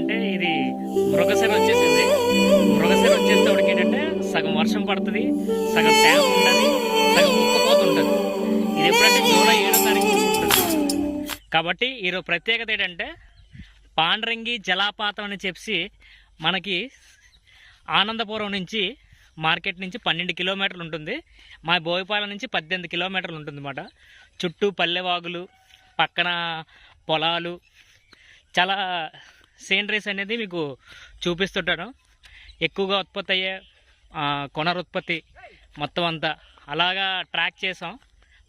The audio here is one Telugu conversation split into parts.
ఏంటంటే ఇది మృగశిర వచ్చేసింది. మృగశిర వచ్చేసేవాడికి ఏంటంటే సగం వర్షం పడుతుంది, సగం తేమ ఉంటుంది, సగం ఉక్కపోతుంటుంది. ఇది ఎప్పుడంటే జూలై 7వ తారీఖు ఉంటుంది. కాబట్టి ఈరోజు ప్రత్యేకత ఏంటంటే పాండ్రంగి జలపాతం అని చెప్పి మనకి ఆనందపురం నుంచి మార్కెట్ నుంచి 12 కిలోమీటర్లు ఉంటుంది. మా బోయపాలెం నుంచి 18 కిలోమీటర్లు ఉంటుంది అన్నమాట. చుట్టూ పల్లెవాగులు, పక్కన పొలాలు, చాలా సీనరీస్ అనేది మీకు చూపిస్తుంటాను. ఎక్కువగా ఉత్పత్తి అయ్యే కొనరుత్పత్తి మొత్తం అంతా అలాగా ట్రాక్ చేసాం.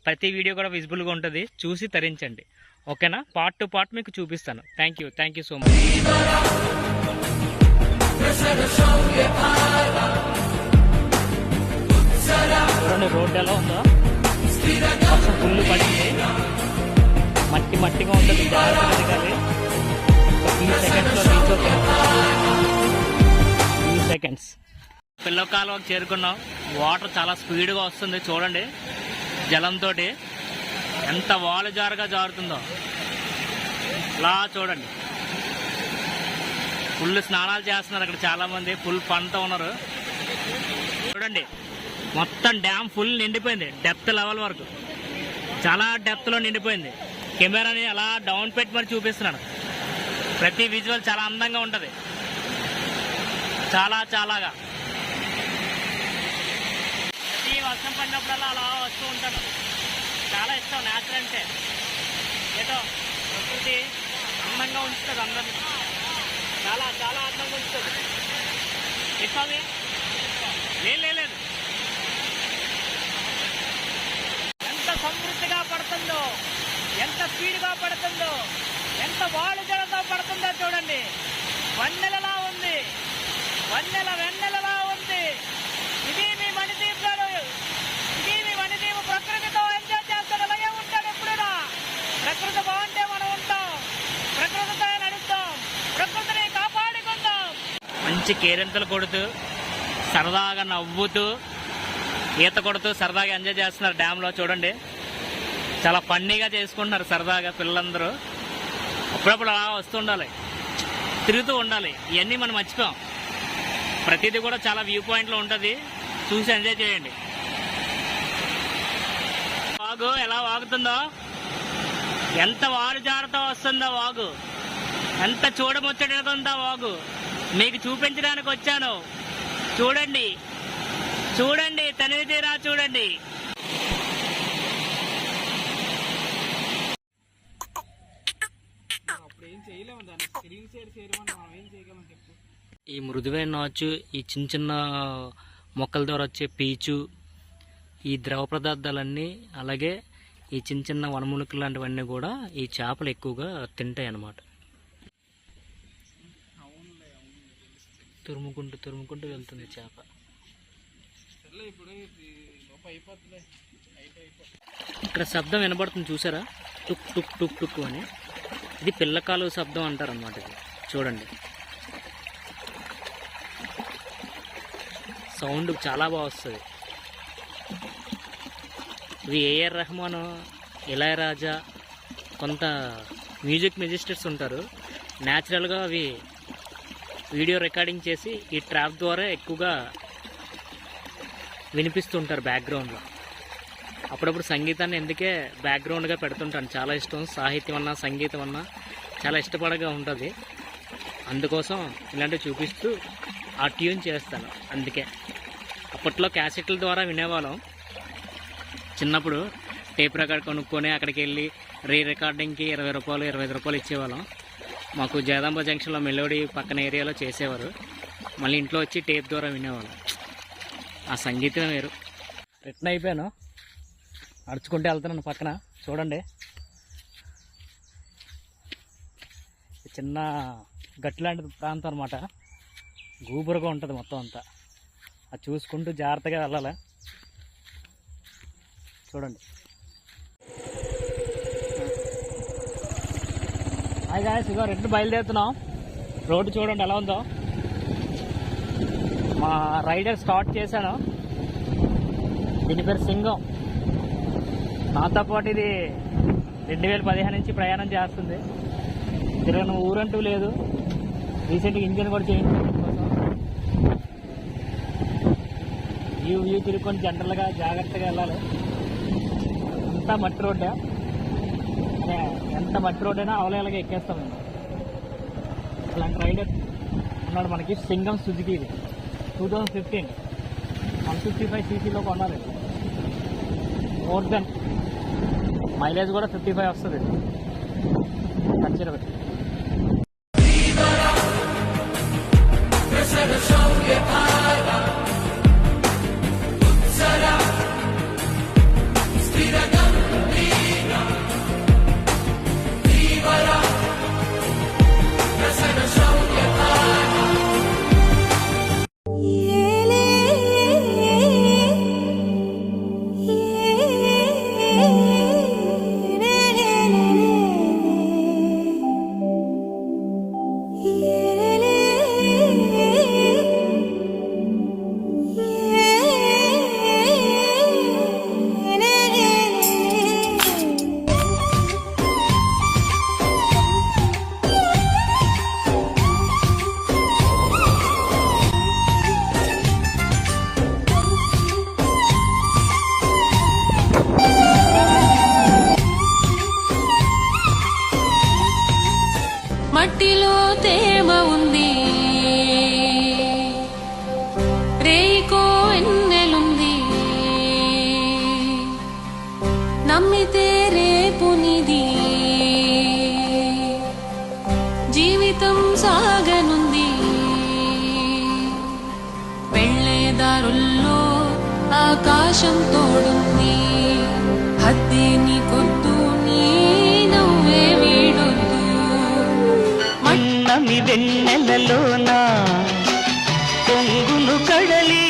ప్రతి వీడియో కూడా విజిబుల్గా ఉంటుంది, చూసి తరించండి. ఓకేనా? పార్ట్ టు పార్ట్ మీకు చూపిస్తాను. Thank you so much. చూడండి రోడ్డు ఎలా ఉందో, వర్షం ఫుల్ పడింది, మట్టిగా ఉంటుంది, జాగ్రత్తగా దిగాలి. ఫ్యూ సెకండ్స్లో రీచ్ అవుతుంది. ఫ్యూ సెకండ్స్ పిల్ల కాలువకు చేరుకున్నాం. వాటర్ చాలా స్పీడ్గా వస్తుంది. చూడండి జలంతో ఎంత వాలు జారుతుందో. ఇలా చూడండి, ఫుల్ స్నానాలు చేస్తున్నారు అక్కడ చాలామంది, ఫుల్ పంతో ఉన్నారు. చూడండి మొత్తం డ్యామ్ ఫుల్ నిండిపోయింది, డెప్త్ లెవెల్ వరకు చాలా డెప్త్లో నిండిపోయింది. కెమెరాని అలా డౌన్ పెట్టి మరి చూపిస్తున్నాను. ప్రతి విజువల్ చాలా అందంగా ఉంటుంది, చాలాగా. ప్రతి వర్షం పడినప్పుడల్లా అలా వస్తూ ఉంటాను. చాలా ఇష్టం నేచర్ అంటే. ఏదో ప్రకృతి అందంగా ఉంచుతుంది అందరినీ, చాలా అందంగా ఉంచుతుంది. ఇస్తామే లేదు ఎంత సమృద్ధిగా పడుతుందో, ఎంత స్పీడ్గా పడుతుందో, ఎంత వాడు జలతో పడుతుందో చూడండి. వెన్నెలలా ఉంది, వెన్నెలలా ఉంది. ఇది మీ మణిదీప్ గారు, ఇది మీ మణిదీప్. ప్రకృతితో ఎంజాయ్ చేస్తాడు, అలాగే ఉంటాడు ఎప్పుడైనా. ప్రకృతి బాగుంటే మనం ఉంటాం, ప్రకృతితో నడుస్తాం, ప్రకృతిని కాపాడుకుందాం. మంచి కేరింతలు కొడుతూ, సరదాగా నవ్వుతూ, ఈత కొడుతూ సరదాగా ఎంజాయ్ చేస్తున్నారు డ్యామ్లో. చూడండి చాలా ఫన్నీగా చేసుకుంటున్నారు సరదాగా పిల్లలందరూ. అప్పుడప్పుడు అలా వస్తుండాలి, తిరుగుతూ ఉండాలి. ఇవన్నీ మనం మర్చిపోయాం. ప్రతిదీ కూడా చాలా వ్యూ పాయింట్లో ఉంటుంది, చూసి ఎంజాయ్ చేయండి. వాగు ఎలా వాగుతుందో, ఎంత వారు జారుతో వస్తుందో వాగు, ఎంత చూడముచ్చటందా వాగు. మీకు చూపించడానికి వచ్చాను. చూడండి తనివి తీరా చూడండి. ఈ మృదువైన నాచు, ఈ చిన్న మొక్కల ద్వారా వచ్చే పీచు, ఈ ద్రవ పదార్థాలన్నీ, అలాగే ఈ చిన్న వనములుకలు లాంటివన్నీ కూడా ఈ చేపలు ఎక్కువగా తింటాయి అన్నమాట. తురుముకుంటూ వెళ్తుంది చేప. ఇక్కడ శబ్దం వినబడుతుంది చూసారా, టుక్ టుక్ టుక్ టుక్ అని. ఇది పిల్లకాలు శబ్దం అంటారు అన్నమాట. ఇది చూడండి, సౌండ్ చాలా బాగా వస్తుంది. ఇవి ఏఆర్ రెహమాన్, ఇళయరాజా, కొంత మ్యూజిక్ మ్యూజిస్టర్స్ ఉంటారు. న్యాచురల్గా అవి వీడియో రికార్డింగ్ చేసి ఈ ట్రాప్ ద్వారా ఎక్కువగా వినిపిస్తుంటారు బ్యాక్గ్రౌండ్లో. అప్పుడప్పుడు సంగీతాన్ని ఎందుకే బ్యాక్గ్రౌండ్గా పెడుతుంటాను. చాలా ఇష్టం, సాహిత్యం అన్నా సంగీతం అన్నా చాలా ఇష్టపడగా ఉంటుంది. అందుకోసం ఇలాంటివి చూపిస్తూ ఆ ట్యూన్ చేస్తాను. అందుకే అప్పట్లో క్యాసెట్ల ద్వారా వినేవాళ్ళం. చిన్నప్పుడు టేప్ రికార్డ్ కొనుక్కొని అక్కడికి వెళ్ళి రికార్డింగ్కి 20 రూపాయలు 25 రూపాయలు ఇచ్చేవాళ్ళం. మాకు జగదాంబ జంక్షన్లో మెలోడీ పక్కన ఏరియాలో చేసేవారు. మళ్ళీ ఇంట్లో వచ్చి టేప్ ద్వారా వినేవాళ్ళం. ఆ సంగీతం వేరు. రిటర్న్ అయిపోయాను, నడుచుకుంటూ వెళ్తున్నాను పక్కన. చూడండి చిన్న గట్టి లాంటి ప్రాంతం అనమాట, గూబురుగా ఉంటుంది మొత్తం అంతా. అది చూసుకుంటూ జాగ్రత్తగా వెళ్ళాలి. చూడండి. హాయ్ గాయ్స్, ఇగో రెండు బయలుదేరుతున్నాం. రోడ్డు చూడండి ఎలా ఉందో. మా రైడర్ స్టార్ట్ చేశాను. దీని పేరు సింగం. నాతో పాటు ఇది 2015 నుంచి ప్రయాణం చేస్తుంది. తిరగని ఊరంటూ లేదు. రీసెంట్గా ఇంజన్ కూడా చేయించాను కోసం. వ్యూ తిరుక్కొని జనరల్గా జాగ్రత్తగా వెళ్ళాలి. అంతా మట్టి రోడ్డే, ఎంత మట్టి రోడ్ అయినా అవలేలాగా ఎక్కేస్తాం మేము. అలాంటి రైడర్ ఉన్నాడు మనకి, సింగం సుజుకి. ఇది 2015 155 cc కొనాలి. మోర్ దెన్ మైలేజ్ కూడా 55 వస్తుంది. ఖచ్చితంగా మట్టిలో తేమ ఉంది, రేయికో ఎన్నెలుంది, నమ్మితే రేపునిది, జీవితం సాగనుంది. వెళ్ళేదారుల్లో ఆకాశం తోడుంది, హద్దేని కొద్దు నీ నవ్వే వీడొద్దు. వెన్నెలలోన పొంగును కడలి